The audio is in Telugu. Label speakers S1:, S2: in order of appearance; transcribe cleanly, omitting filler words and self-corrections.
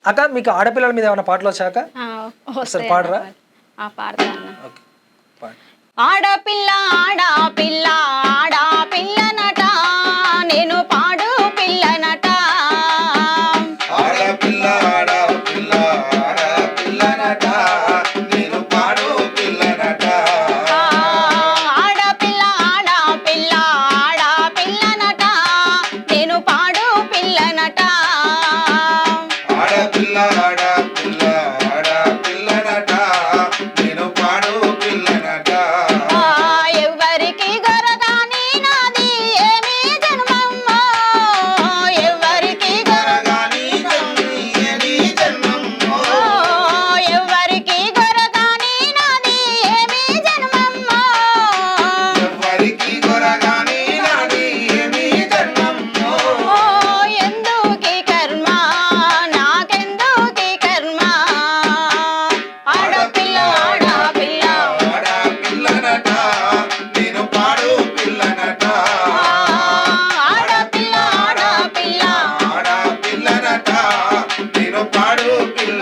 S1: అక్క మీకు ఆడపిల్లల మీద ఏమైనా పాటలు వచ్చాక అసలు పాడరా?
S2: పాడతాను.
S1: ఓకే పాడు.
S2: ఆడపిల్ల ఆడపిల్ల ఆడపిల్లనట నేను పాడు పిల్లనట.
S3: ఆడపిల్ల ఆడపిల్ల ఆడపిల్లనట నేను పాడు పిల్లనట.
S2: ఆడపిల్ల ఆడపిల్ల ఆడపిల్లనట నేను పాడు పిల్లనట.
S3: ఆడపిల్ల ఆడపిల్ల ఆడపిల్లనట నేను పాడు పిల్లనట.
S2: ఎవ్వరికి గొరగాని నాది ఏమి జన్మమ్మో, ఎవ్వరికి
S3: గరగాని ఏమి జన్మమ్మో,
S2: ఎవ్వరికి గొరగాని నాది ఏమి జన్మమ్మో.
S3: ఎవ్వరికి గొరగాని నాది ఏమి జన్మమ్మో.
S2: ఎందుకీ కర్మ నాకెందుకీ కర్మ. ఆడపిల్ల ఆడపిల్ల
S3: ఆడపిల్లనట నేను పాడు పిల్లనట.
S2: ఆడపిల్ల ఆడపిల్ల
S3: ఆడపిల్లనట నేను పాడు పిల్ల